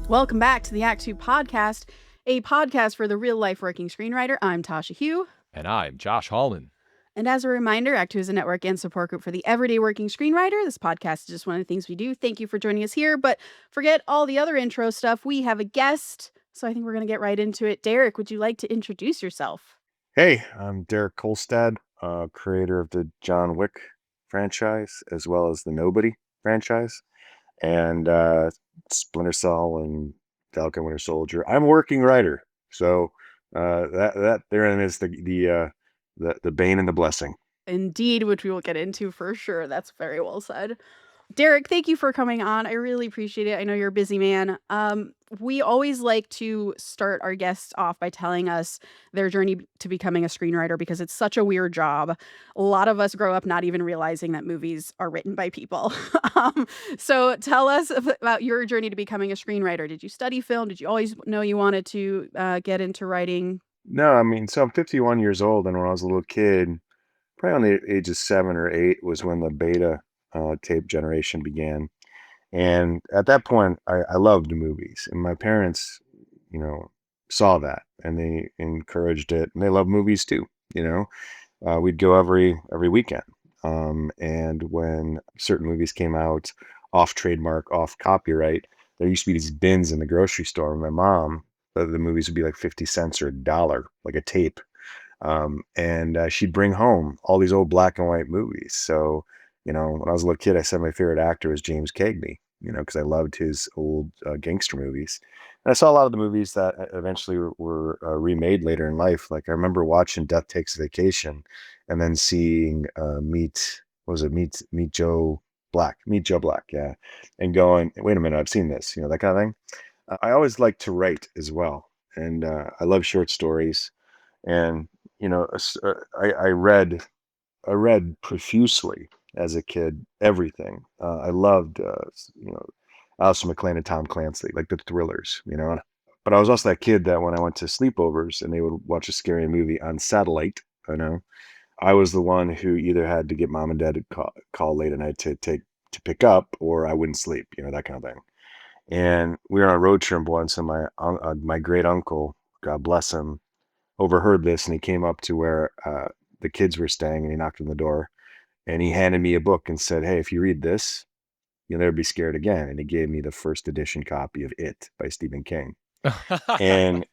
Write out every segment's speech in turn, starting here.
Welcome back to the Act Two podcast, a podcast for the real-life working screenwriter. I'm Tasha Hugh. And I'm Josh Hallman. And as a reminder, Act Two is a network and support group for the everyday working screenwriter. This podcast is just one of the things we do. Thank you for joining us here, but forget all the other intro stuff. We have a guest, so I think we're going to get right into it. Derek, would you like to introduce yourself? Hey, I'm Derek Kolstad, creator of the JOHN WICK franchise, as well as the Nobody franchise, and Splinter Cell and Falcon Winter Soldier. I'm a working writer, so that therein is the bane and the blessing. Indeed, which we will get into for sure. That's very well said. Derek, thank you for coming on. I really appreciate it. I know you're a busy man. We always like to start our guests off by telling us their journey to becoming a screenwriter because it's such a weird job. A lot of us grow up not even realizing that movies are written by people. So tell us about your journey to becoming a screenwriter. Did you study film? Did you always know you wanted to get into writing? No, I mean, so I'm 51 years old, and when I was a little kid, probably on the age of 7 or 8, was when the beta tape generation began. And at that point, I loved movies, and my parents, saw that, and they encouraged it, and they love movies too. We'd go every weekend, and when certain movies came out off trademark, off copyright, there used to be these bins in the grocery store. And my mom, the movies would be like 50 cents or $1, like a tape, and she'd bring home all these old black and white movies. So, when I was a little kid, I said my favorite actor was James Cagney, because I loved his old gangster movies. And I saw a lot of the movies that eventually were remade later in life. Like I remember watching Death Takes a Vacation, and then seeing Meet Joe Black, yeah, and going, wait a minute, I've seen this, that kind of thing. I always like to write as well, and I love short stories, and I read profusely as a kid, everything. I loved, Alistair MacLean and Tom Clancy, like the thrillers, But I was also that kid that when I went to sleepovers and they would watch a scary movie on satellite, I was the one who either had to get mom and dad to call late at night to pick up, or I wouldn't sleep, that kind of thing. And we were on a road trip once, and my great uncle, God bless him, overheard this, and he came up to where the kids were staying, and he knocked on the door, and he handed me a book and said, "Hey, if you read this, you'll never be scared again." And he gave me the first edition copy of It by Stephen King. And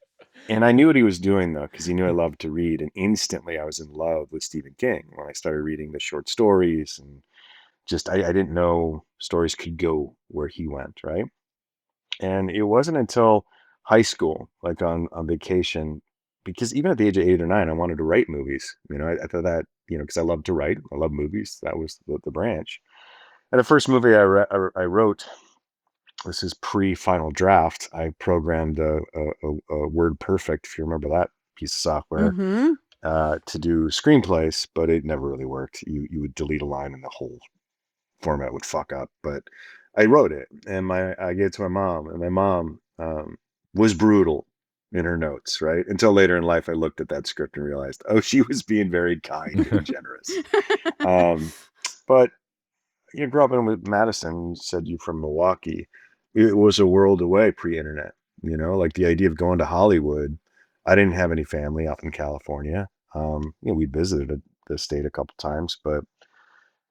I knew what he was doing, though, because he knew I loved to read, and instantly I was in love with Stephen King when I started reading the short stories, and just I didn't know stories could go where he went, right? And it wasn't until high school, like on vacation, because even at the age of 8 or 9, I wanted to write movies. I thought that, because I love to write, I love movies. That was the branch. And the first movie I wrote, this is pre-final draft. I programmed a WordPerfect, if you remember that piece of software, to do screenplays, but it never really worked. You would delete a line and the whole format would fuck up. But I wrote it, and I gave it to my mom, and my mom was brutal in her notes, right? Until later in life, I looked at that script and realized, oh, she was being very kind and generous. But you grew up in with Madison. You said you're from Milwaukee. It was a world away pre-internet. Like the idea of going to Hollywood. I didn't have any family out in California. We visited the state a couple times, but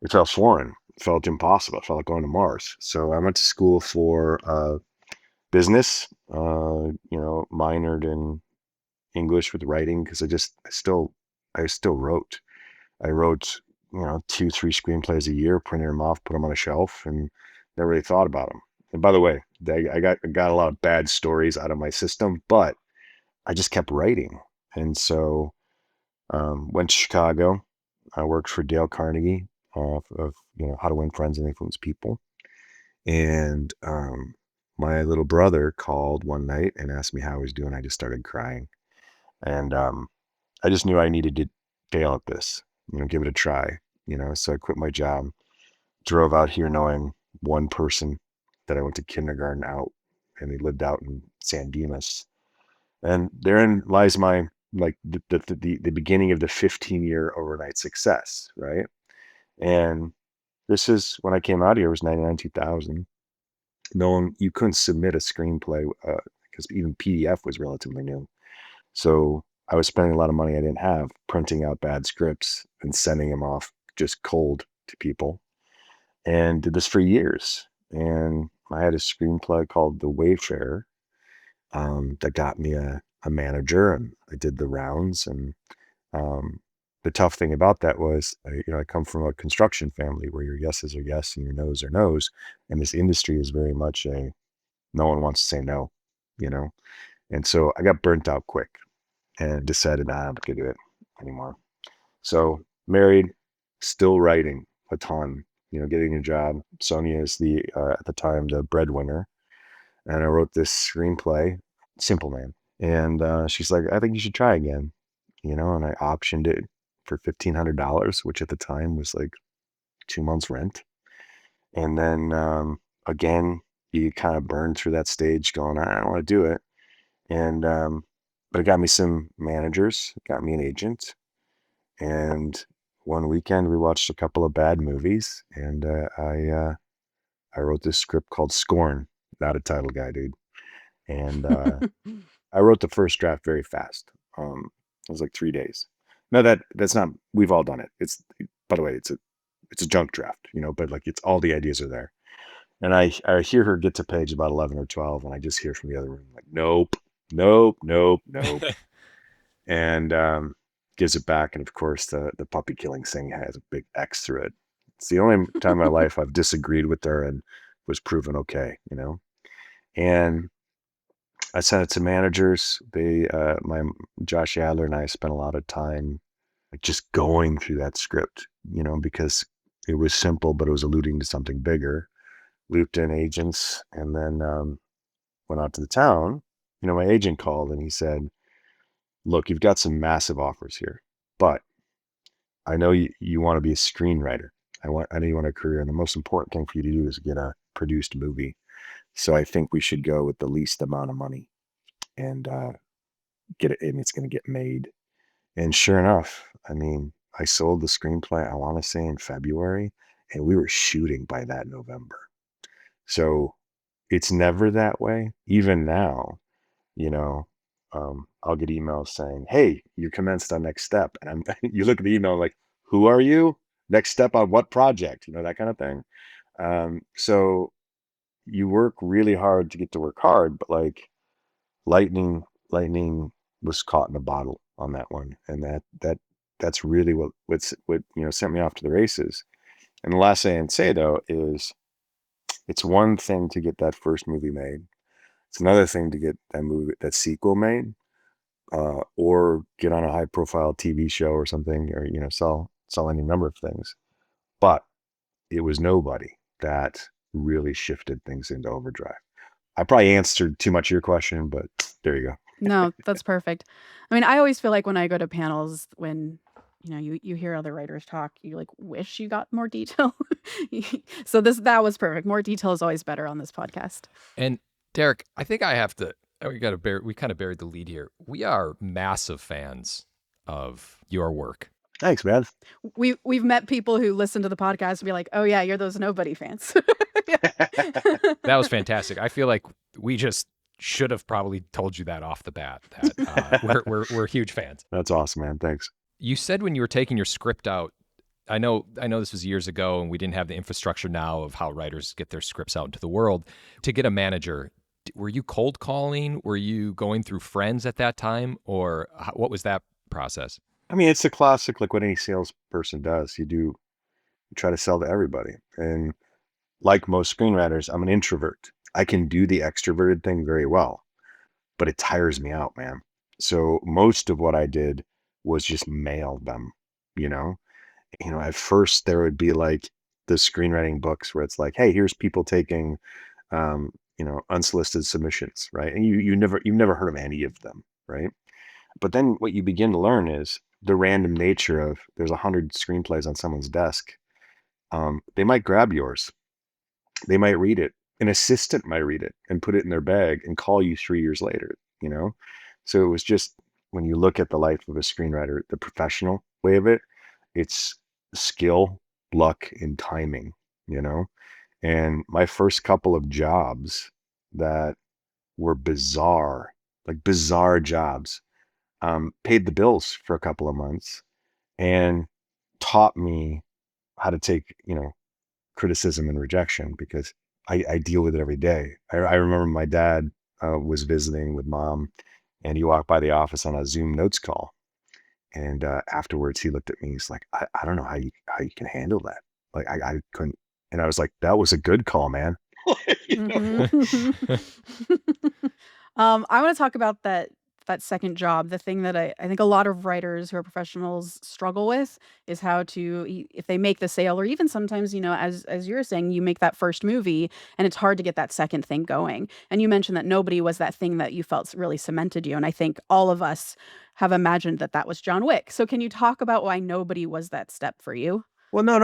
it felt foreign. It felt impossible. It felt like going to Mars. So I went to school for business. Minored in English with writing because I still wrote. I wrote 2-3 screenplays a year, printed them off, put them on a shelf, and never really thought about them. And by the way, I got a lot of bad stories out of my system, but I just kept writing. And so went to Chicago. I worked for Dale Carnegie of How to Win Friends and Influence People. And my little brother called one night and asked me how I was doing. I just started crying. And I just knew I needed to fail at this, give it a try, so I quit my job, drove out here knowing one person that I went to kindergarten out, and they lived out in San Dimas. And therein lies my, like the beginning of the 15-year overnight success, right? And this is when I came out here, it was 99, 2000. No one, you couldn't submit a screenplay because even PDF was relatively new. So I was spending a lot of money I didn't have, printing out bad scripts and sending them off just cold to people, and did this for years. And I had a screenplay called The Wayfarer that got me a manager, and I did the rounds. And um, the tough thing about that was, I come from a construction family where your yeses are yes and your no's are no's, and this industry is very much a no one wants to say no, you know. And so I got burnt out quick and decided, nah, I'm not gonna do it anymore. So married, still writing a ton, getting a job. Sonia is at the time the breadwinner, and I wrote this screenplay, Simple Man. And she's like, I think you should try again, and I optioned it for $1,500, which at the time was like 2 months rent. And then again, you kind of burn through that stage going, I don't want to do it. And but it got me some managers, got me an agent, and one weekend we watched a couple of bad movies, and I wrote this script called Scorn, not a title guy, dude. And I wrote the first draft very fast. It was like 3 days. No, that's not. We've all done it. It's, by the way, it's a junk draft, but like it's all the ideas are there. And I hear her get to page about 11 or 12, and I just hear from the other room like, nope, nope, nope, nope, and gives it back. And of course, the puppy killing thing has a big X through it. It's the only time in my life I've disagreed with her and was proven okay. And I sent it to managers. My Josh Adler and I spent a lot of time like just going through that script, because it was simple, but it was alluding to something bigger. Looped in agents, and then went out to the town. My agent called and he said, look, you've got some massive offers here, but I know you want to be a screenwriter. I know you want a career, and the most important thing for you to do is get a produced movie. So I think we should go with the least amount of money and get it, and it's going to get made. And sure enough, I mean, I sold the screenplay, I want to say in February, and we were shooting by that November. So it's never that way. Even now, you know, I'll get emails saying, "Hey, you commenced on next step," and you look at the email like, "Who are you? Next step on what project?" That kind of thing. So you work really hard to get to work hard, but like lightning was caught in a bottle on that one, and that's really what sent me off to the races. And the last thing I'd say though is it's one thing to get that first movie made. It's another thing to get that sequel made, or get on a high profile TV show or something, or sell any number of things. But it was Nobody that really shifted things into overdrive. I probably answered too much of your question, but there you go. No, that's perfect. I mean, I always feel like when I go to panels, when you hear other writers talk, you like wish you got more detail. So that was perfect. More detail is always better on this podcast. And Derek, I think I have to. We kind of buried the lead here. We are massive fans of your work. Thanks, man. We've met people who listen to the podcast and be like, "Oh yeah, you're those Nobody fans." That was fantastic. I feel like we just should have probably told you that off the bat. That we're huge fans. That's awesome, man. Thanks. You said when you were taking your script out, I know this was years ago, and we didn't have the infrastructure now of how writers get their scripts out into the world. To get a manager, were you cold calling? Were you going through friends at that time, or what was that process? I mean, it's a classic, like what any salesperson does. You try to sell to everybody. And like most screenwriters, I'm an introvert. I can do the extroverted thing very well, but it tires me out, man. So most of what I did was just mail them, you know? At first there would be like the screenwriting books where it's like, hey, here's people taking, unsolicited submissions, right? And you've never heard of any of them, right? But then what you begin to learn is the random nature of there's 100 screenplays on someone's desk. They might grab yours. They might read it. An assistant might read it and put it in their bag and call you 3 years later. So it was just, when you look at the life of a screenwriter, the professional way of it, it's skill, luck, and timing, you know? And my first couple of jobs that were bizarre, like bizarre jobs, paid the bills for a couple of months and taught me how to take, criticism and rejection because I deal with it every day. I remember my dad was visiting with mom and he walked by the office on a Zoom notes call. And afterwards he looked at me. He's like, I don't know how you can handle that. Like I couldn't. And I was like, that was a good call, man. You know? Mhm. I wanna talk about that second job. The thing that I think a lot of writers who are professionals struggle with is how to if they make the sale or even sometimes, as you're saying, you make that first movie and it's hard to get that second thing going. And you mentioned that Nobody was that thing that you felt really cemented you, and I think all of us have imagined that that was John Wick. So can you talk about why Nobody was that step for you? Well, no,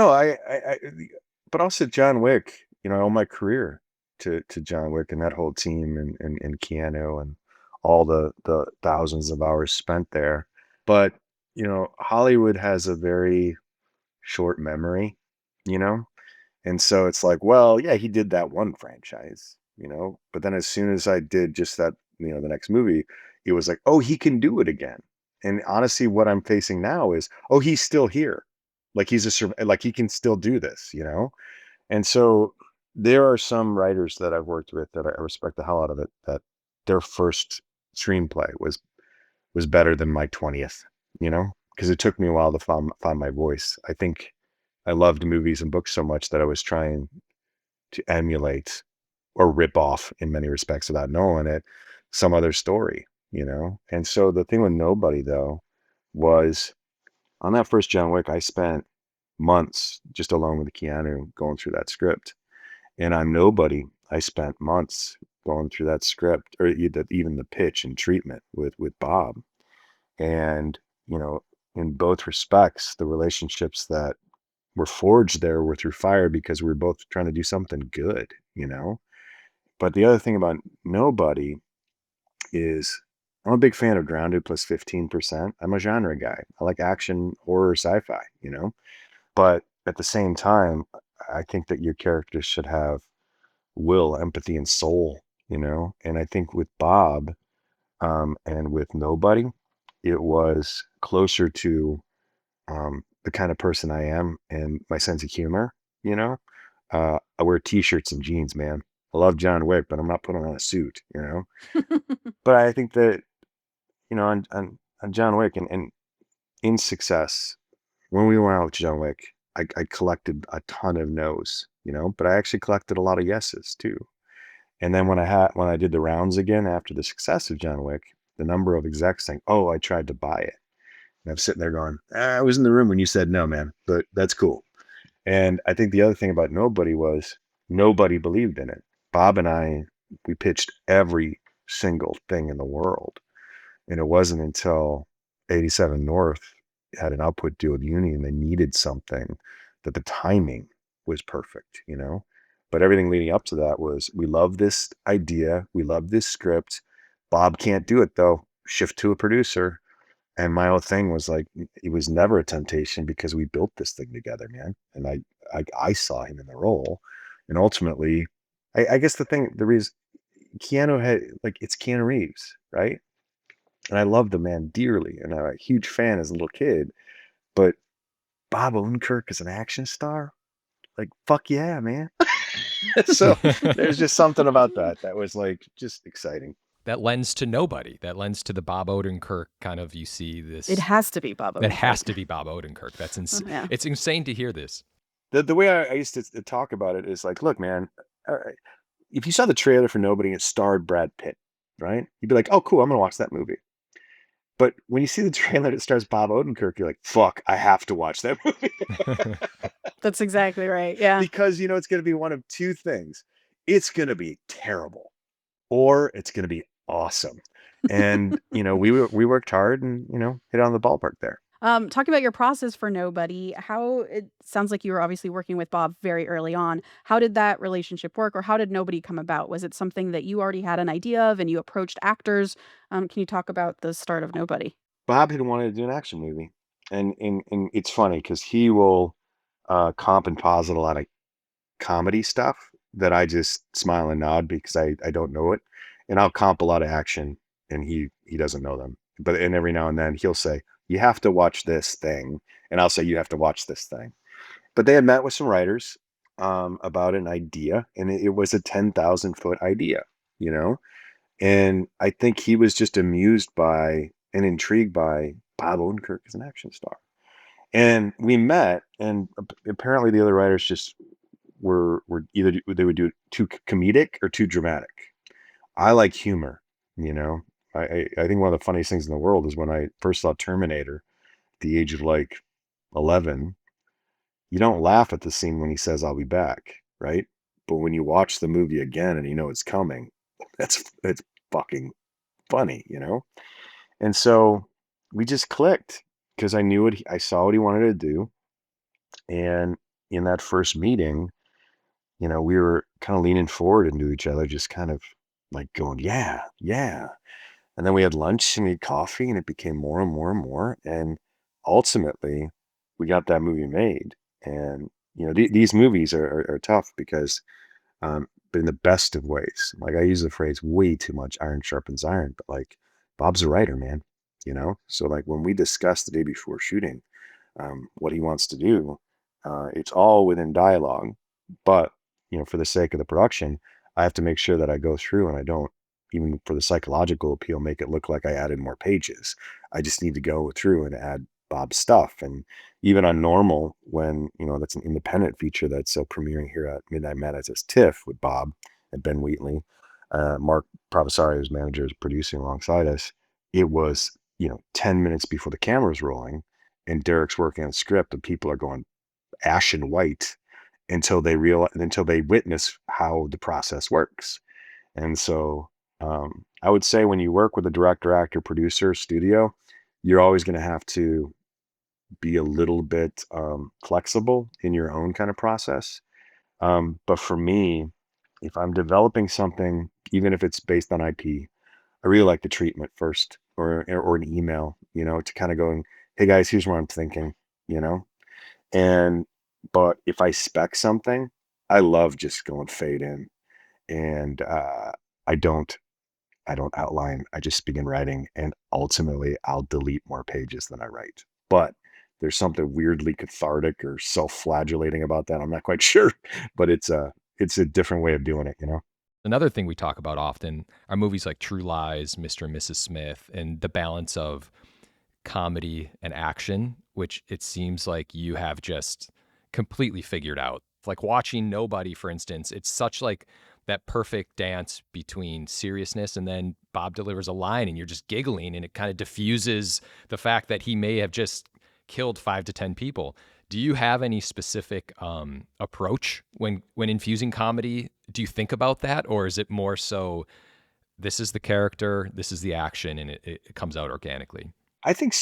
but also John Wick, I owe my career to John Wick and that whole team and Keanu and all the thousands of hours spent there. But, Hollywood has a very short memory, you know? And so it's like, well, yeah, he did that one franchise, but then as soon as I did just that, the next movie, it was like, oh, he can do it again. And honestly, what I'm facing now is, oh, he's still here. Like like he can still do this, And so there are some writers that I've worked with that I respect the hell out of it, that their first screenplay was better than my 20th, because it took me a while to find my voice. I think I loved movies and books so much that I was trying to emulate or rip off in many respects without knowing it, some other story. And so the thing with Nobody though was on that first John Wick, I spent months just alone with Keanu going through that script. And on Nobody, I spent months going through that script or even the pitch and treatment with Bob. And, you know, in both respects, the relationships that were forged there were through fire because we were both trying to do something good. But the other thing about Nobody is I'm a big fan of grounded plus 15%. I'm a genre guy. I like action, horror, sci-fi. But at the same time, I think that your characters should have will, empathy, and soul. And I think with Bob and with Nobody, it was closer to the kind of person I am and my sense of humor. I wear t-shirts and jeans, man. I love John Wick, but I'm not putting on a suit. But I think that, on John Wick and in Success, when we went out with John Wick, I collected a ton of no's, but I actually collected a lot of yeses too. And then when I did the rounds again after the success of John Wick, the number of execs saying, "Oh, I tried to buy it." And I'm sitting there going, I was in the room when you said no, man, but that's cool. And I think the other thing about Nobody was nobody believed in it. Bob and I, we pitched every single thing in the world. And it wasn't until 87 North had an output deal with Union, they needed something that the timing was perfect. But everything leading up to that was, we love this idea. We love this script. Bob can't do it though. Shift to a producer. And my whole thing was like, it was never a temptation because we built this thing together, man. And I saw him in the role. And ultimately, I guess the reason Keanu had, like, it's Keanu Reeves, right? And I love the man dearly. And I'm a huge fan as a little kid. But Bob Odenkirk as an action star, like, fuck yeah, man. So there's just something about that was like just exciting. That lends to Nobody. That lends to the Bob Odenkirk kind of, you see It this. has to be Bob That has Odenkirk. to be Bob Odenkirk. Yeah. It's insane to hear this. The way I used to talk about it is like, look, man, if you saw the trailer for Nobody and it starred Brad Pitt, right? You'd be like, oh, cool, I'm gonna watch that movie. But when you see the trailer that stars Bob Odenkirk, you're like, fuck, I have to watch that movie. That's exactly right. Yeah. Because it's gonna be one of two things. It's gonna be terrible, or it's gonna be awesome. And we worked hard and hit on the ballpark there. Talking about your process for Nobody, how it sounds like you were obviously working with Bob very early on. How did that relationship work, or how did Nobody come about? Was it something that you already had an idea of and you approached actors? Can you talk about the start of Nobody? Bob had wanted to do an action movie, and it's funny because he will comp and posit a lot of comedy stuff that I just smile and nod because I don't know it. And I'll comp a lot of action and he doesn't know them. But and every now and then he'll say, you have to watch this thing. And I'll say, you have to watch this thing. But they had met with some writers about an idea, and it was a 10,000-foot idea, you know? And I think he was just amused by and intrigued by Bob Odenkirk as an action star. And we met, and apparently the other writers just were either they would do it too comedic or too dramatic. I like humor, you know. I think one of the funniest things in the world is when I first saw Terminator at the age of like 11. You don't laugh at the scene when he says, "I'll be back," right? But when you watch the movie again and you know it's coming, it's fucking funny, you know? And so we just clicked because I knew I saw what he wanted to do. And in that first meeting, we were kind of leaning forward into each other, just kind of like going, yeah, yeah. And then we had lunch and we had coffee and it became more and more and more. And ultimately, we got that movie made. And, these movies are tough because, but in the best of ways, like I use the phrase way too much, iron sharpens iron, but like Bob's a writer, man, So like when we discussed the day before shooting, what he wants to do, it's all within dialogue, but, for the sake of the production, I have to make sure that I go through and I don't, even for the psychological appeal, make it look like I added more pages. I just need to go through and add Bob's stuff. And even on normal, when, that's an independent feature that's premiering here at Midnight Madness as TIFF with Bob and Ben Wheatley, Mark Provisari, who's manager, is producing alongside us. It was, 10 minutes before the camera's rolling and Derek's working on script and people are going ashen white until they witness how the process works. And so I would say when you work with a director, actor, producer, studio, you're always going to have to be a little bit flexible in your own kind of process. But for me, if I'm developing something, even if it's based on IP, I really like the treatment first or an email, to kind of going, hey guys, here's what I'm thinking, you know? And but if I spec something, I love just going fade in and I don't I don't outline. I just begin writing and ultimately I'll delete more pages than I write. But there's something weirdly cathartic or self-flagellating about that. I'm not quite sure, but it's a different way of doing it. Another thing we talk about often are movies like True Lies, Mr. and Mrs. Smith, and the balance of comedy and action, which it seems like you have just completely figured out. Like watching Nobody, for instance, it's such like that perfect dance between seriousness and then Bob delivers a line and you're just giggling and it kind of diffuses the fact that he may have just killed 5 to 10 people. Do you have any specific approach when infusing comedy? Do you think about that, or is it more so this is the character, this is the action, and it comes out organically? I think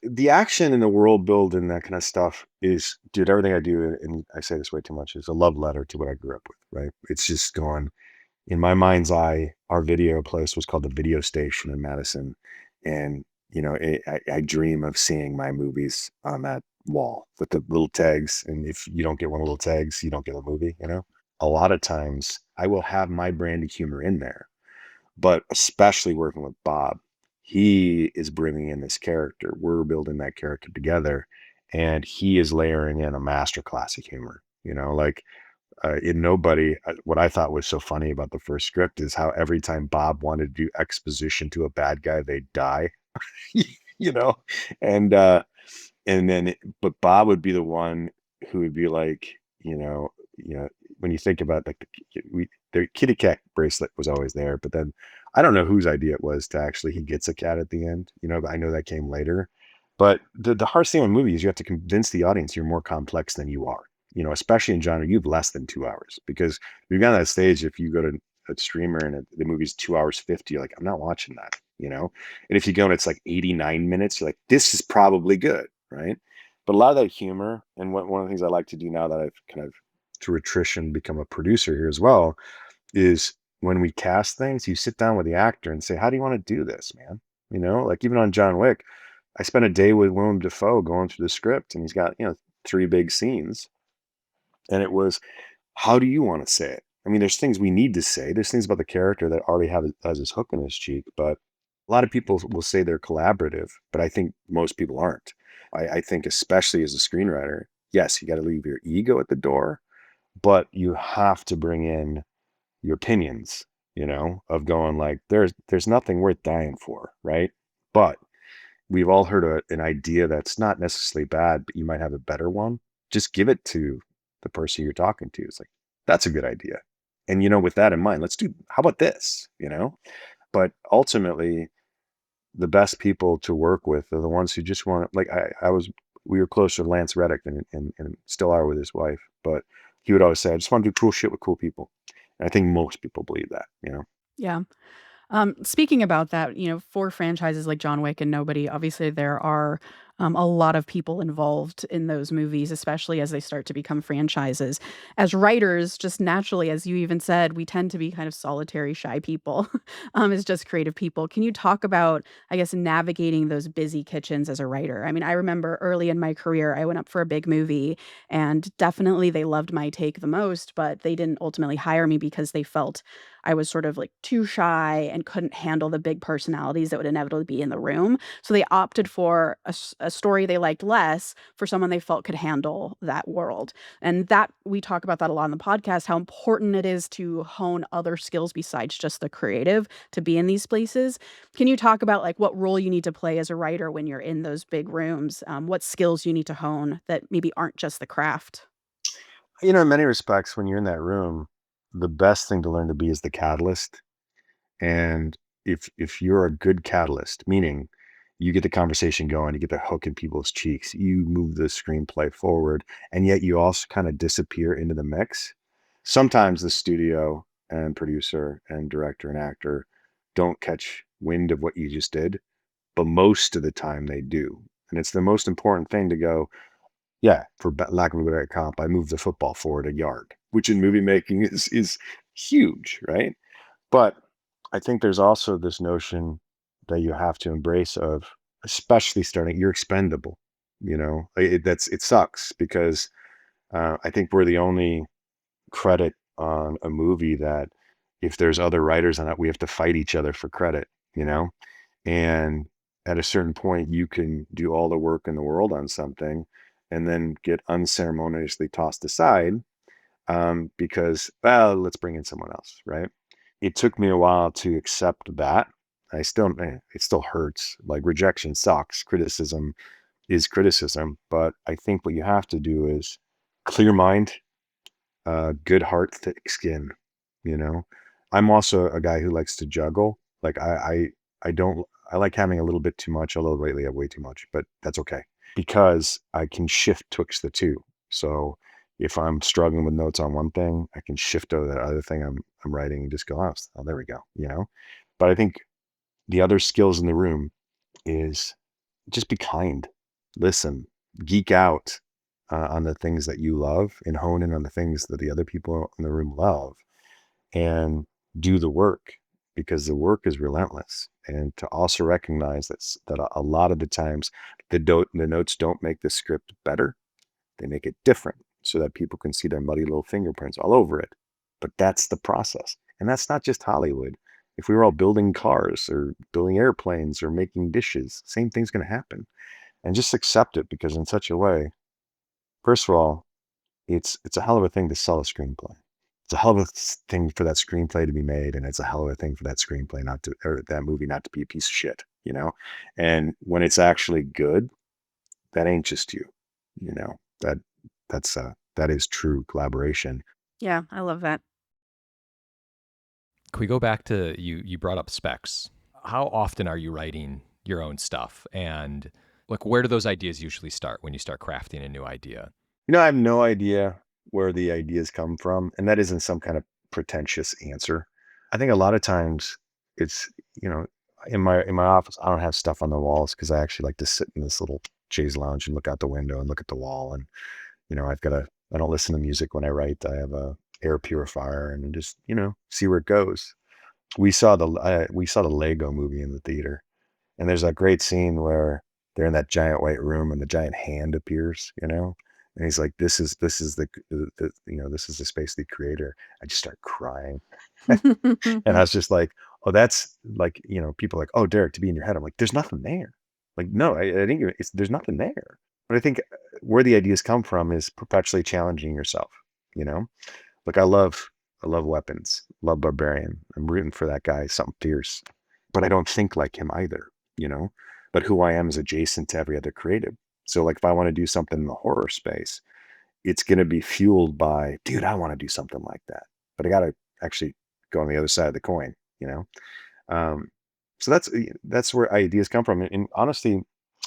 the action in the world build and that kind of stuff is, dude, everything I do, and I say this way too much, is a love letter to what I grew up with, right? It's just going, in my mind's eye, our video place was called the Video Station in Madison. And, I dream of seeing my movies on that wall with the little tags. And if you don't get one of the little tags, you don't get a movie. A lot of times I will have my brand of humor in there, but especially working with Bob, he is bringing in this character. We're building that character together, and he is layering in a master class of humor. Like in Nobody, what I thought was so funny about the first script is how every time Bob wanted to do exposition to a bad guy, they'd die. you know, and but Bob would be the one who would be like, when you think about like the kitty cat bracelet was always there, but then I don't know whose idea it was to actually he gets a cat at the end, but I know that came later. But the hard thing with movies, you have to convince the audience you're more complex than you are. Especially in genre, you have less than 2 hours because we've got that stage. If you go to a streamer and the movie's 2 hours 50, you're like, I'm not watching that. And if you go and it's like 89 minutes, you're like, this is probably good, right? But a lot of that humor, and one of the things I like to do now that I've kind of through attrition become a producer here as well, is when we cast things, you sit down with the actor and say, how do you want to do this, man? Like even on John Wick, I spent a day with Willem Dafoe going through the script and he's got, 3 big scenes. And it was How do you want to say it? I mean, there's things we need to say. There's things about the character that already has his hook in his cheek, but a lot of people will say they're collaborative, but I think most people aren't. I think especially as a screenwriter, yes, you got to leave your ego at the door, but you have to bring in your opinions, of going like, there's nothing worth dying for, right? But we've all heard an idea that's not necessarily bad, but you might have a better one. Just give it to the person you're talking to. It's like, that's a good idea. And, with that in mind, how about this, But ultimately, the best people to work with are the ones who just want, like, we were closer to Lance Reddick and still are with his wife, but he would always say, I just want to do cool shit with cool people. And I think most people believe that. Yeah. Speaking about that, for franchises like John Wick and Nobody, obviously there are a lot of people involved in those movies, especially as they start to become franchises. As writers, just naturally, as you even said, we tend to be kind of solitary, shy people, as just creative people. Can you talk about, I guess, navigating those busy kitchens as a writer? I mean, I remember early in my career, I went up for a big movie, and definitely they loved my take the most, but they didn't ultimately hire me because they felt I was sort of like too shy and couldn't handle the big personalities that would inevitably be in the room. So they opted for a story they liked less for someone they felt could handle that world. And that we talk about that a lot on the podcast, how important it is to hone other skills besides just the creative to be in these places. Can you talk about like what role you need to play as a writer when you're in those big rooms? What skills you need to hone that maybe aren't just the craft? In many respects, when you're in that room, the best thing to learn to be is the catalyst. And if you're a good catalyst, meaning you get the conversation going, you get the hook in people's cheeks, you move the screenplay forward, and yet you also kind of disappear into the mix. Sometimes the studio and producer and director and actor don't catch wind of what you just did, but most of the time they do. And it's the most important thing to go, yeah, for lack of a better comp, I moved the football forward a yard, which in movie making is huge, right? But I think there's also this notion that you have to embrace of, especially starting, you're expendable. It sucks because I think we're the only credit on a movie that if there's other writers on it, we have to fight each other for credit. You know, and at a certain point, you can do all the work in the world on something, and then get unceremoniously tossed aside because, well, let's bring in someone else, right? It took me a while to accept that. It still hurts. Like, rejection sucks. Criticism is criticism. But I think what you have to do is clear mind, good heart, thick skin. You know, I'm also a guy who likes to juggle. Like, I don't, I like having a little bit too much, although lately I have way too much, but that's okay because I can shift twixt the two. So if I'm struggling with notes on one thing, I can shift to that other thing I'm writing and just go, oh, there we go. But I think the other skills in the room is just be kind, listen, geek out on the things that you love and hone in on the things that the other people in the room love and do the work because the work is relentless. And to also recognize that a lot of the times the notes don't make the script better, they make it different so that people can see their muddy little fingerprints all over it. But that's the process. And that's not just Hollywood. If we were all building cars or building airplanes or making dishes, same thing's going to happen. And just accept it because in such a way, first of all, it's a hell of a thing to sell a screenplay. It's a hell of a thing for that screenplay to be made, and it's a hell of a thing for that screenplay not to, or that movie not to be a piece of shit. And when it's actually good, that ain't just you, you know. That is true collaboration. Yeah, I love that. Can we go back to you brought up specs. How often are you writing your own stuff? And like where do those ideas usually start when you start crafting a new idea? I have no idea where the ideas come from, and that isn't some kind of pretentious answer. I think a lot of times it's, you know, in my office, I don't have stuff on the walls because I actually like to sit in this little chaise lounge and look out the window and look at the wall. And, I don't listen to music when I write. I have a air purifier and just, see where it goes. We saw the Lego movie in the theater, and there's a great scene where they're in that giant white room and the giant hand appears, And he's like, this is this is the space of the creator. I just start crying. And I was just like, oh, that's like, people are like, oh, Derek, to be in your head. I'm like, there's nothing there. Like, no, I think there's nothing there. But I think where the ideas come from is perpetually challenging yourself, you know? Like I love weapons, love barbarian. I'm rooting for that guy, something fierce. But I don't think like him either, you know? But who I am is adjacent to every other creative. So like if I want to do something in the horror space, it's going to be fueled by, dude, I want to do something like that. But I got to actually go on the other side of the coin, you know? Um, so that's where ideas come from. And honestly,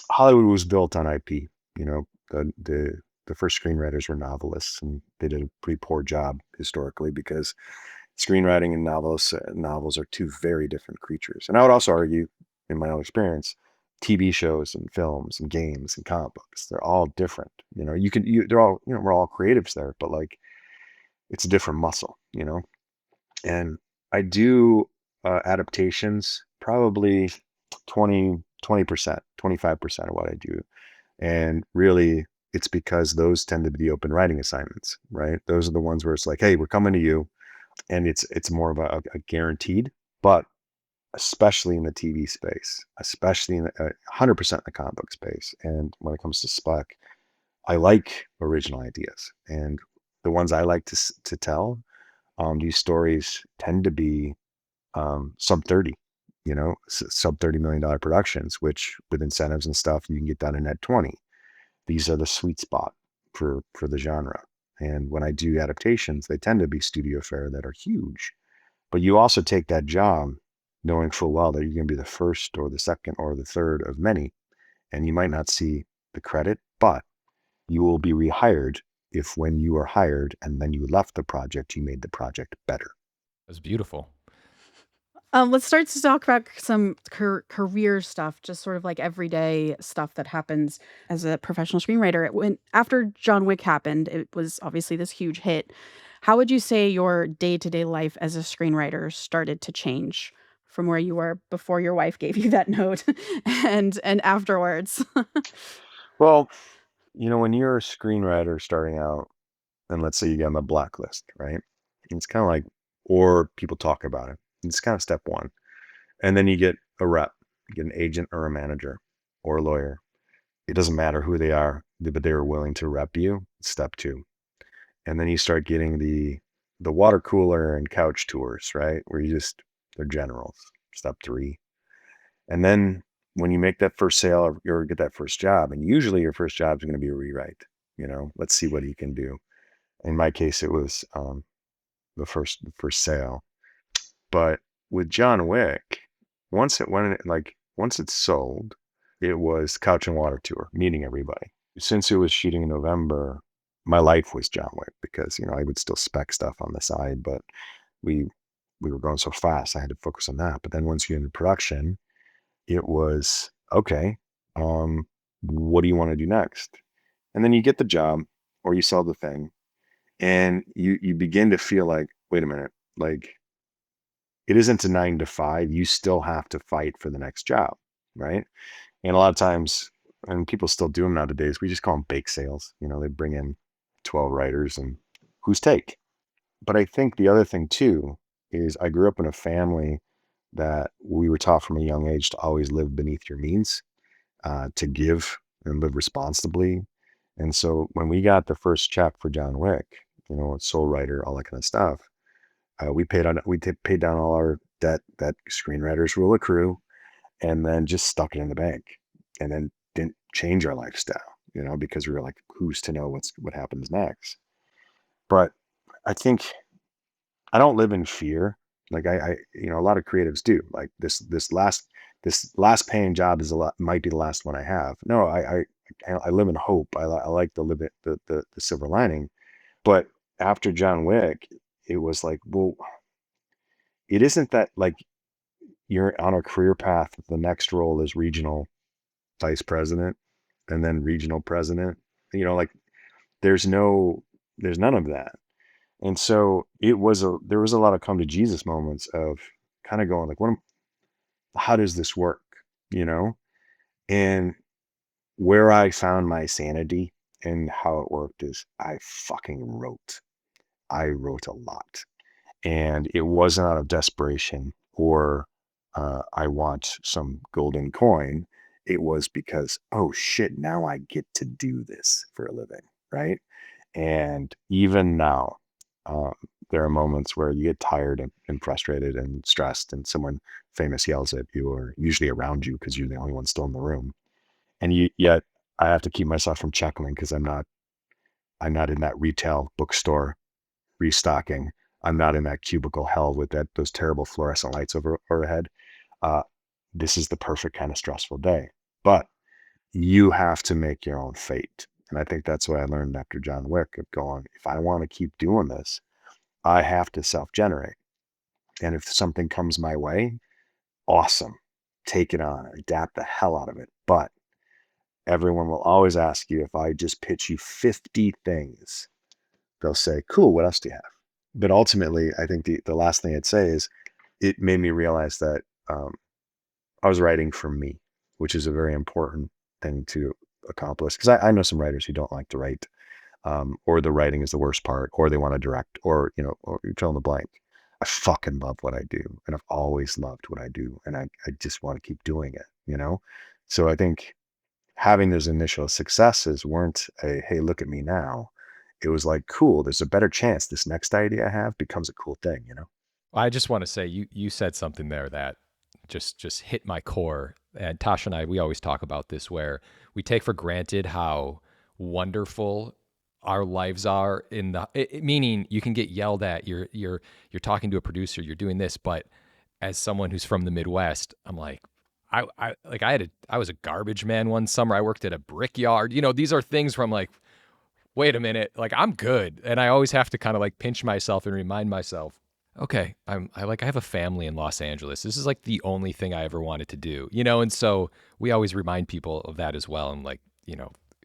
Hollywood was built on IP. You know, the first screenwriters were novelists, and they did a pretty poor job historically because screenwriting and novels are two very different creatures. And I would also argue, in my own experience, TV shows and films and games and comic books, they're all different. You know, they're all, we're all creatives there, but like it's a different muscle, and I do adaptations probably 20%, 25% of what I do. And really, it's because those tend to be the open writing assignments, right? Those are the ones where it's like, hey, we're coming to you. And it's more of a guaranteed, but especially in the TV space, especially in 100% in the comic book space. And when it comes to spec, I like original ideas. And the ones I like to tell, these stories tend to be sub 30, sub $30 million productions, which with incentives and stuff, you can get done in net 20. These are the sweet spot for the genre. And when I do adaptations, they tend to be studio fare that are huge. But you also take that job knowing full well that you're going to be the first or the second or the third of many, and you might not see the credit, but you will be rehired if when you are hired and then you left the project, you made the project better. That's beautiful. Let's start to talk about some career stuff, just sort of like everyday stuff that happens as a professional screenwriter. When after John Wick happened, it was obviously this huge hit. How would you say your day-to-day life as a screenwriter started to change from where you were before your wife gave you that note and afterwards? Well, when you're a screenwriter starting out, and let's say you get on the blacklist, right? It's kind of like, or people talk about it. It's kind of step one. And then you get a rep, you get an agent or a manager or a lawyer. It doesn't matter who they are, but they are willing to rep you. Step two. And then you start getting the water cooler and couch tours, right? Where they're generals. Step three. And then when you make that first sale or get that first job, and usually your first job is going to be a rewrite, let's see what he can do. In my case, it was the first sale. But with John Wick, once it's sold, it was couch and water tour, meeting everybody. Since it was shooting in November, my life was John Wick because I would still spec stuff on the side, but we we were going so fast, I had to focus on that. But then once you're in production, it was okay. Um, what do you want to do next? And then you get the job or you sell the thing, and you begin to feel like, wait a minute, like it isn't a 9 to 5. You still have to fight for the next job, right? And a lot of times, and people still do them nowadays, we just call them bake sales. They bring in 12 writers and who's take. But I think the other thing too is I grew up in a family that we were taught from a young age to always live beneath your means, to give and live responsibly. And so when we got the first check for John Wick, sole writer, all that kind of stuff, paid down all our debt that screenwriters will accrue, and then just stuck it in the bank, and then didn't change our lifestyle, because we were like, who's to know what happens next? But I think I don't live in fear. Like a lot of creatives do. Like this last paying job might be the last one I have. No, I live in hope. I like to live it, the silver lining. But after John Wick, it was like, well, it isn't that like you're on a career path. The next role is regional vice president and then regional president. Like there's none of that. And so there was a lot of come to Jesus moments of kind of going like, how does this work? You know? And where I found my sanity And how it worked is I fucking wrote. I wrote a lot. And it wasn't out of desperation or I want some golden coin. It was because, oh shit, now I get to do this for a living, right? And even now, um, there are moments where you get tired and frustrated and stressed, and someone famous yells at you, or usually around you because you're the only one still in the room. And yet I have to keep myself from chuckling because I'm not in that retail bookstore restocking. I'm not in that cubicle hell with those terrible fluorescent lights overhead. Uh, this is the perfect kind of stressful day. But you have to make your own fate. And I think that's what I learned after John Wick of going, if I want to keep doing this, I have to self-generate. And if something comes my way, awesome. Take it on, adapt the hell out of it. But everyone will always ask you, if I just pitch you 50 things, they'll say, cool, what else do you have? But ultimately, I think the last thing I'd say is it made me realize that I was writing for me, which is a very important thing to accomplish. Because I know some writers who don't like to write, or the writing is the worst part, or they want to direct, or you fill in the blank. I fucking love what I do, and I've always loved what I do, and I just want to keep doing it. So I think having those initial successes weren't a, hey, look at me now. It was like, cool, there's a better chance this next idea I have becomes a cool thing. I just want to say you said something there that just hit my core. And Tasha and I, we always talk about this, where we take for granted how wonderful our lives are meaning you can get yelled at. You're talking to a producer, you're doing this, but as someone who's from the Midwest, I'm like, I was a garbage man one summer. I worked at a brickyard. These are things where I'm like, wait a minute, like I'm good. And I always have to kind of like pinch myself and remind myself, okay, I have a family in Los Angeles. This is like the only thing I ever wanted to do, and so we always remind people of that as well, and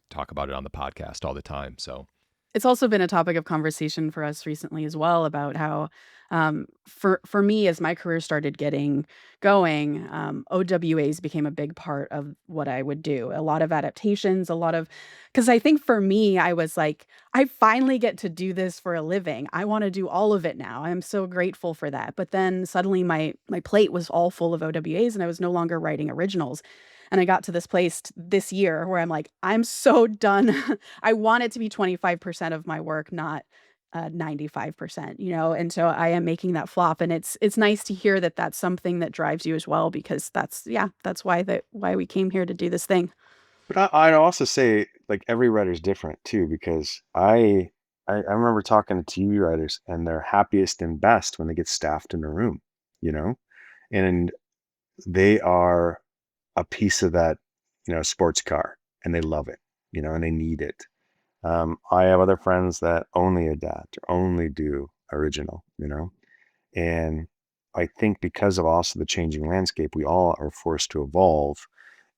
talk about it on the podcast all the time. So It's also been a topic of conversation for us recently as well about how, for me, as my career started getting going, OWAs became a big part of what I would do. A lot of adaptations, because I think for me, I was like, I finally get to do this for a living. I want to do all of it now. I'm so grateful for that. But then suddenly my plate was all full of OWAs, and I was no longer writing originals. And I got to this place this year where I'm like, I'm so done. I want it to be 25% of my work, not 95%, And so I am making that flop, and it's nice to hear that that's something that drives you as well, because that's why we came here to do this thing. But I'd also say, like, every writer's different too, because I remember talking to TV writers, and they're happiest and best when they get staffed in a room, you know, and they are a piece of that, sports car, and they love it, and they need it. I have other friends that only adapt or only do original, and I think because of also the changing landscape, we all are forced to evolve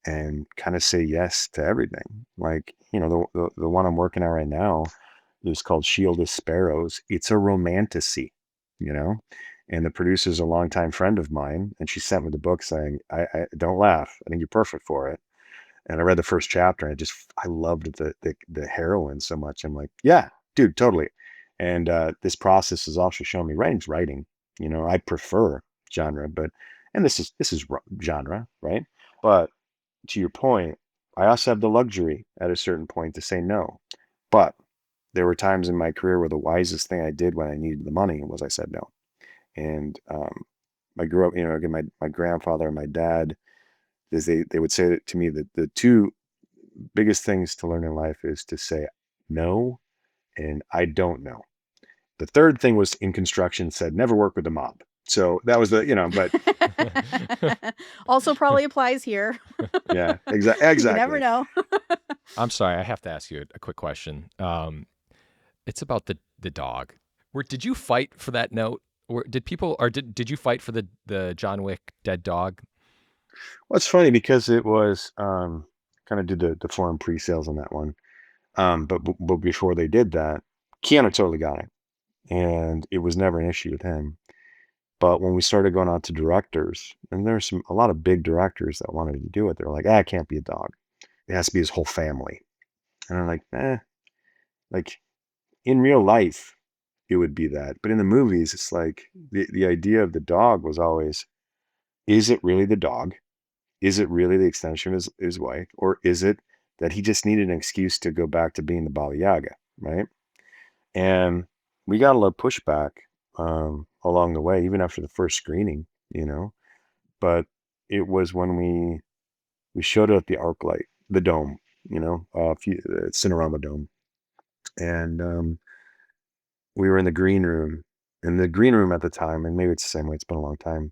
and kind of say yes to everything. Like, the one I'm working on right now is called Shield of Sparrows. It's a romantasy, you know, and the producer's a longtime friend of mine, and she sent me the book saying, I don't laugh. I think you're perfect for it. And I read the first chapter, and I loved the heroine so much. I'm like, yeah, dude, totally. And this process has also shown me writing's writing. I prefer genre, and this is genre, right? But to your point, I also have the luxury at a certain point to say no. But there were times in my career where the wisest thing I did when I needed the money was I said no. And I grew up, again, my grandfather and my dad, is they would say to me that the two biggest things to learn in life is to say no and I don't know. The third thing was in construction, said never work with the mob. So that was but Also probably applies here. yeah, You never exactly. know. I'm sorry, I have to ask you a quick question. It's about the dog. Did you fight for that note? Or did you fight for the John Wick dead dog? Well, it's funny because it was kind of did the foreign pre-sales on that one. But before they did that, Keanu totally got it, and it was never an issue with him. But when we started going out to directors, and there's a lot of big directors that wanted to do it, they're like, it can't be a dog. It has to be his whole family. And I'm like, like in real life, it would be that. But in the movies, it's like the idea of the dog was always, is it really the dog? Is it really the extension of his wife? Or is it that he just needed an excuse to go back to being the Baba Yaga, right? And we got a lot of pushback along the way, even after the first screening, you know. But it was when we showed it at the ArcLight, the dome, Cinerama Dome, and we were in the green room. In the green room at the time, and maybe it's the same way, it's been a long time,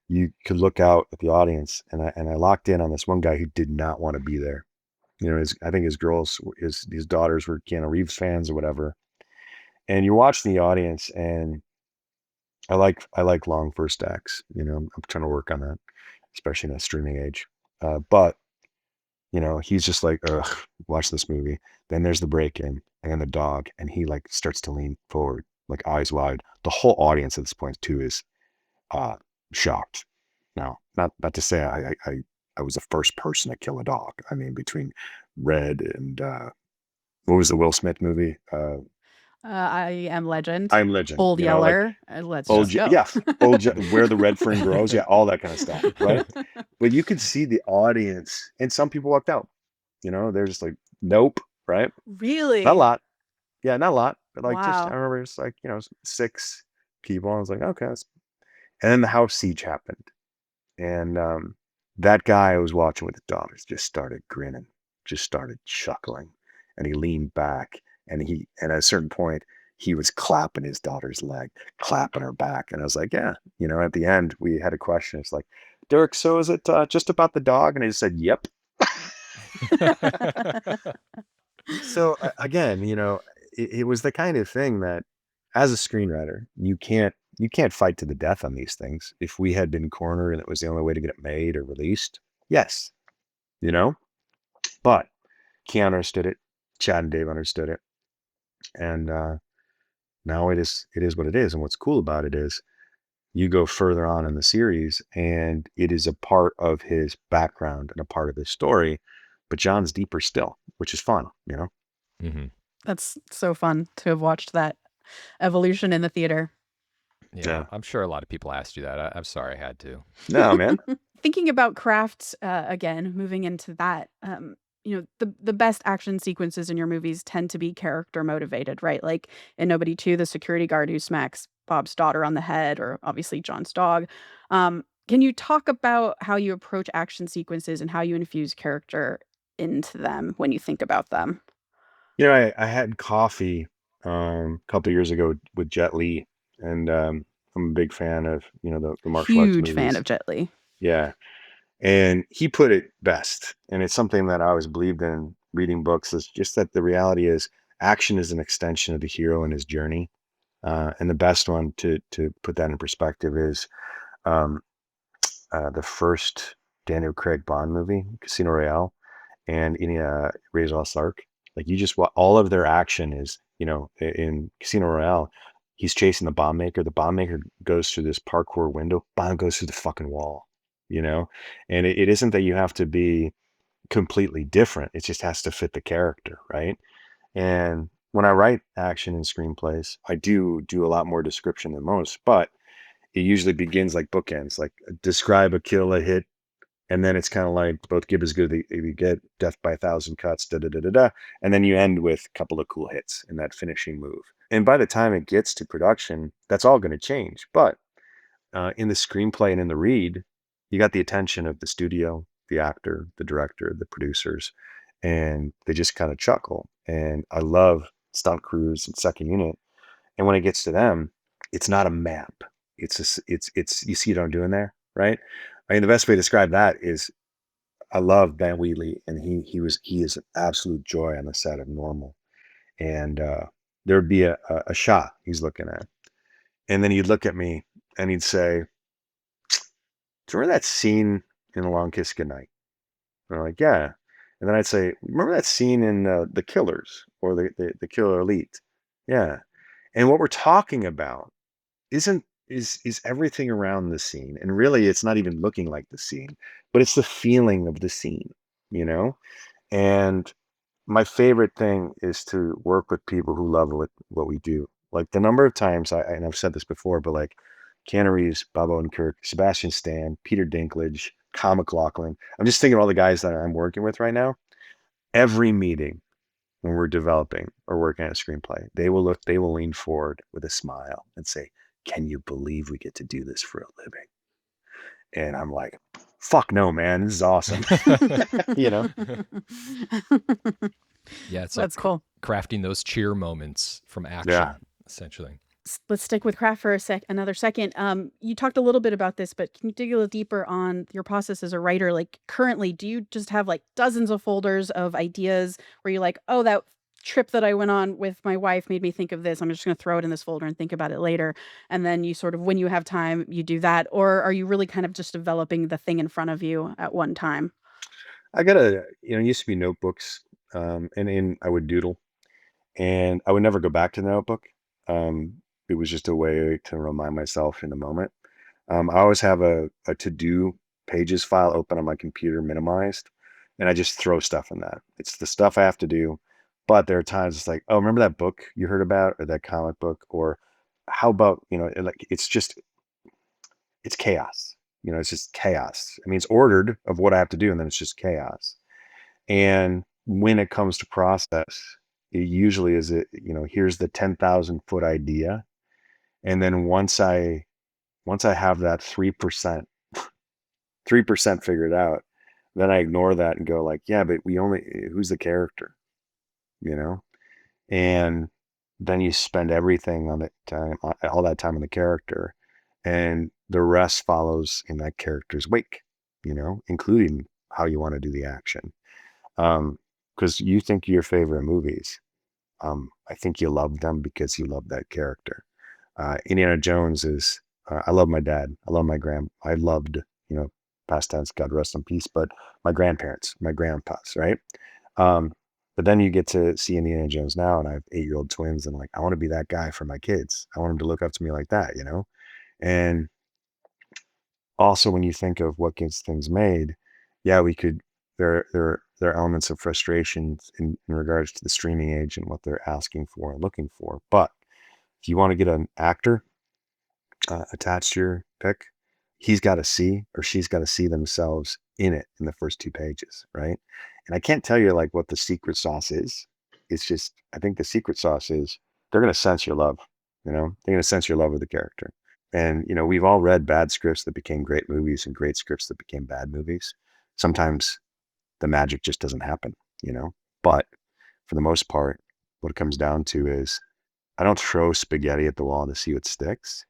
you could look out at the audience, and I locked in on this one guy who did not want to be there. I think his daughters were Keanu Reeves fans or whatever. And you watch the audience, and I like long first acts. I'm trying to work on that, especially in a streaming age. But he's just like, ugh, watch this movie. Then there's the break in and then the dog, and he like starts to lean forward, like eyes wide. The whole audience at this point too is uh shocked. Now, not to say I was the first person to kill a dog. I mean, between Red and what was the Will Smith movie? I Am Legend, I'm Legend. Old Like Yeller, let's old, just go. yeah, Where the Red Fern Grows, yeah, all that kind of stuff, right? But you could see the audience, and some people walked out. They're just like, nope, right? Not a Really? lot, yeah, not a lot, but like just I Wow. remember it's like 6 people. I was like, okay, and then the house siege happened. And that guy I was watching with his daughters just started grinning, just started chuckling. And he leaned back, and at a certain point, he was clapping his daughter's leg, clapping her back. And I was like, yeah, at the end, we had a question. It's like, Derek, so is it just about the dog? And he said, yep. So again, it was the kind of thing that as a screenwriter, you can't fight to the death on these things. If we had been cornered and it was the only way to get it made or released, yes, you know, but Keanu understood it, Chad and Dave understood it, and now it is what it is. And what's cool about it is you go further on in the series, and it is a part of his background and a part of his story, but John's deeper still, which is fun. Hmm. That's so fun to have watched that evolution in the theater. Yeah, Yeah. I'm sure a lot of people asked you that. I'm sorry I had to. No, man. Thinking about craft again, moving into that, the best action sequences in your movies tend to be character motivated, right? Like in Nobody 2, the security guard who smacks Bob's daughter on the head, or obviously John's dog. Can you talk about how you approach action sequences and how you infuse character into them when you think about them? I had coffee a couple years ago with Jet Li, and I'm a big fan of the martial arts Huge fan movies. of Jet Li. Yeah, and he put it best, and it's something that I always believed in reading books. Is just that the reality is action is an extension of the hero and his journey, and the best one to put that in perspective is um, the first Daniel Craig Bond movie, Casino Royale, and in Raiders of the Lost Ark. Like you just all of their action is, in Casino Royale, he's chasing the bomb maker. The bomb maker goes through this parkour window. Bomb goes through the fucking wall. You know, and it isn't that you have to be completely different. It just has to fit the character, right? And when I write action in screenplays, I do a lot more description than most, but it usually begins like bookends, like describe a kill, a hit, and then it's kind of like both give is good. You get death by a thousand cuts, da da da da da, and then you end with a couple of cool hits in that finishing move. And by the time it gets to production, that's all going to change. But in the screenplay and in the read, you got the attention of the studio, the actor, the director, the producers, and they just kind of chuckle. And I love stunt crews and second unit. And when it gets to them, it's not a map. It's you see what I'm doing there, right? I mean, the best way to describe that is I love Ben Wheatley, and he is an absolute joy on the set of Normal. And there'd be a shot he's looking at, and then he'd look at me and he'd say, "Do you remember that scene in A Long Kiss Goodnight?" And I'm like, "Yeah." And then I'd say, "Remember that scene in The Killers or the Killer Elite?" "Yeah." And what we're talking about isn't is everything around the scene, and really it's not even looking like the scene, but it's the feeling of the scene, you know. And my favorite thing is to work with people who love what we do. Like the number of times and I've said this before, but like Keanu Reeves, Bob Odenkirk, Sebastian Stan, Peter Dinklage, Kyle MacLachlan. I'm just thinking of all the guys that I'm working with right now. Every meeting when we're developing or working on a screenplay, they will lean forward with a smile and say, "Can you believe we get to do this for a living?" And I'm like, "Fuck no, man, this is awesome." You know? Yeah, it's like That's cool. crafting those cheer moments from action, Yeah. essentially. Let's stick with craft for another second. You talked a little bit about this, but can you dig a little deeper on your process as a writer? Like currently, do you just have like dozens of folders of ideas where you're like, oh, that trip that I went on with my wife made me think of this. I'm just going to throw it in this folder and think about it later. And then you sort of, when you have time, you do that. Or are you really kind of just developing the thing in front of you at one time? I got a, it used to be notebooks, and I would doodle, and I would never go back to the notebook. Um, it was just a way to remind myself in the moment. I always have a to-do pages file open on my computer, minimized, and I just throw stuff in that. It's the stuff I have to do, but there are times it's like, oh, remember that book you heard about, or that comic book, or how about, like it's chaos. It's just chaos. I mean, it's ordered of what I have to do, and then it's just chaos. And when it comes to process, it usually is here's the 10,000 foot idea. And then once I have that 3% figured out, then I ignore that and go like, yeah, but who's the character, you know? And then you spend everything on all that time on the character, and the rest follows in that character's wake, including how you want to do the action. Because you think your favorite movies, I think you love them because you love that character. Indiana Jones is. I love my dad. I love my I loved, past tense, God rest in peace, but my grandparents, my grandpas, right? Um, but then you get to see Indiana Jones now, and I have 8-year-old twins, and like I want to be that guy for my kids. I want them to look up to me like that. And also, when you think of what gets things made, yeah, we could. There are elements of frustration in regards to the streaming age and what they're asking for and looking for. But if you want to get an actor attached to your pick, he's got to see or she's got to see themselves in it in the first 2 pages, right? And I can't tell you like what the secret sauce is. It's just I think the secret sauce is they're going to sense your love. They're going to sense your love of the character. And we've all read bad scripts that became great movies and great scripts that became bad movies. Sometimes the magic just doesn't happen, you know. But for the most part, what it comes down to is I don't throw spaghetti at the wall to see what sticks.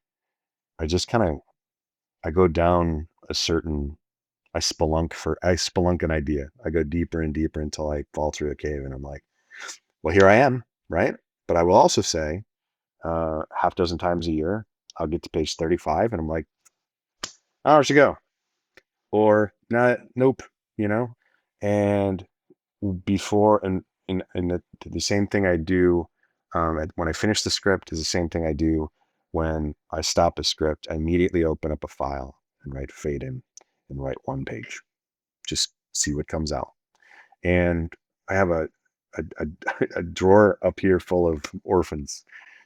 I just kind of I go down a certain I spelunk an idea. I go deeper and deeper until I fall through a cave and I'm like, well, here I am, right? But I will also say, half dozen times a year, I'll get to page 35 and I'm like, oh, where'd she go? Or not, nope, you know? And before and the same thing I do when I finish the script is the same thing I do when I stop a script. I immediately open up a file and write fade in and write 1 page. Just see what comes out. And I have a drawer up here full of orphans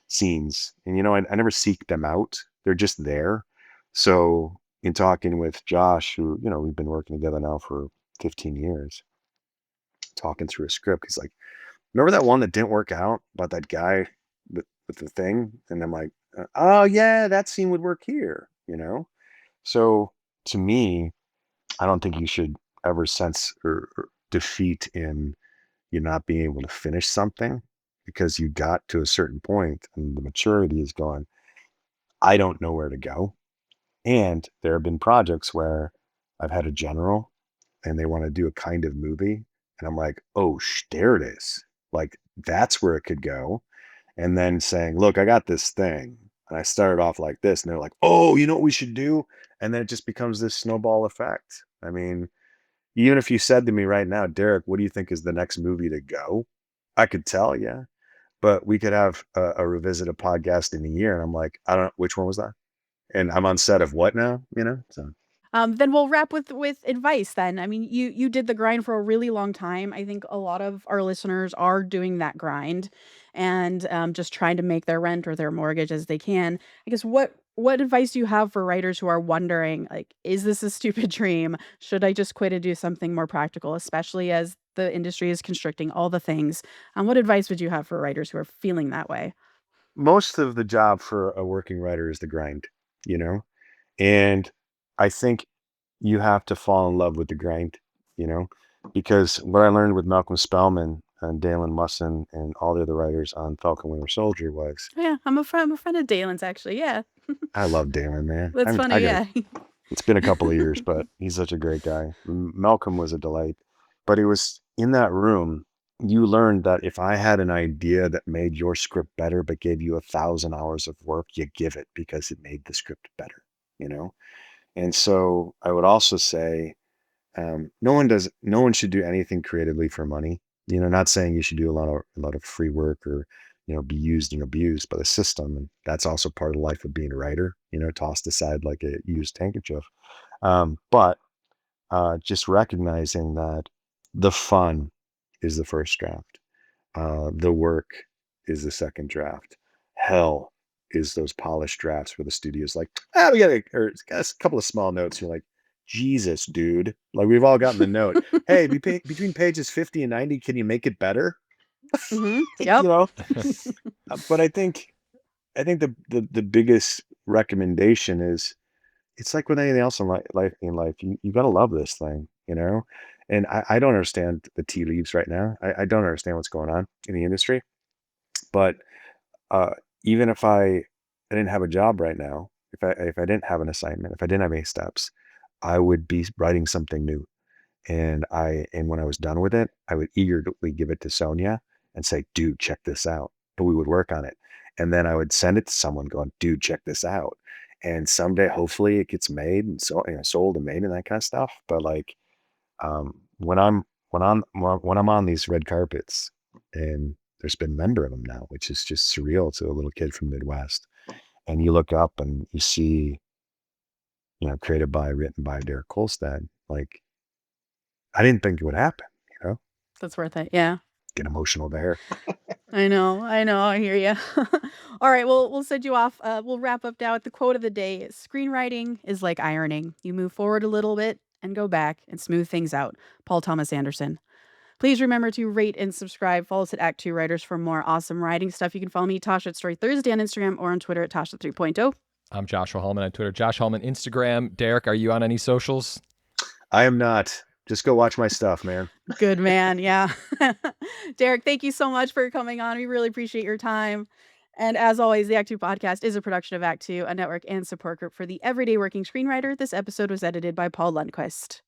scenes, and I never seek them out. They're just there. So in talking with Josh, who we've been working together now for 15 years, talking through a script, he's like, remember that one that didn't work out about that guy with the thing? And I'm like, oh yeah, that scene would work here. So to me, I don't think you should ever sense or defeat in you not being able to finish something because you got to a certain point and the maturity is gone. I don't know where to go. And there have been projects where I've had a general and they want to do a kind of movie. And I'm like, oh, there it is. Like, that's where it could go. And then saying, look, I got this thing. And I started off like this. And they're like, oh, you know what we should do? And then it just becomes this snowball effect. I mean, even if you said to me right now, Derek, what do you think is the next movie to go? I could tell you, but we could have a revisited podcast in a year. And I'm like, I don't know, which one was that? And I'm on set of what now? So Then we'll wrap with advice then. I mean, you did the grind for a really long time. I think a lot of our listeners are doing that grind and just trying to make their rent or their mortgage as they can. I guess what advice do you have for writers who are wondering, like, is this a stupid dream? Should I just quit and do something more practical, especially as the industry is constricting all the things? What advice would you have for writers who are feeling that way? Most of the job for a working writer is the grind, you know? And I think you have to fall in love with the grind, you know? Because what I learned with Malcolm Spellman and Dalen Musson and all the other writers on Falcon Winter Soldier was Oh, yeah, I'm a friend of Dalen's actually. Yeah. I love Dalen, man. That's I funny. got Yeah. it's been a couple of years, but he's such a great guy. Malcolm was a delight. But it was in that room, you learned that if I had an idea that made your script better, but gave you 1,000 hours of work, you give it because it made the script better, you know? And so I would also say, no one should do anything creatively for money. Not saying you should do a lot of free work or, be used and abused by the system. And that's also part of life of being a writer, tossed aside like a used handkerchief. But just recognizing that the fun is the first draft. The work is the second draft. Hell is those polished drafts where the studio's like, we or it's got a couple of small notes. You're like, Jesus, dude. Like we've all gotten the note. Hey, between pages 50 and 90, can you make it better? you Yep. know, but I think the biggest recommendation is it's like with anything else in life, you got to love this thing. And I don't understand the tea leaves right now. I don't understand what's going on in the industry. But uh, even if I didn't have a job right now, if I didn't have an assignment, if I didn't have any steps, I would be writing something new. And when I was done with it, I would eagerly give it to Sonia and say, "Dude, check this out." But we would work on it, and then I would send it to someone, going, "Dude, check this out." And someday, hopefully, it gets made and sold and made and that kind of stuff. But like when I'm on these red carpets, and there's been a number of them now, which is just surreal to a little kid from the Midwest. And you look up and you see, created by, written by Derek Kolstad. Like I didn't think it would happen. That's worth it. Yeah. Get emotional there. I know. I hear you. All right. Well, we'll send you off. We'll wrap up now with the quote of the day. Screenwriting is like ironing. You move forward a little bit and go back and smooth things out. Paul Thomas Anderson. Please remember to rate and subscribe. Follow us at Act2Writers for more awesome writing stuff. You can follow me, Tasha at Story Thursday on Instagram or on Twitter at Tasha 3.0. I'm Joshua Hallman on Twitter. Josh Hallman, Instagram. Derek, are you on any socials? I am not. Just go watch my stuff, man. Good man. Yeah. Derek, thank you so much for coming on. We really appreciate your time. And as always, the Act 2 podcast is a production of Act 2, a network and support group for the everyday working screenwriter. This episode was edited by Paul Lundquist.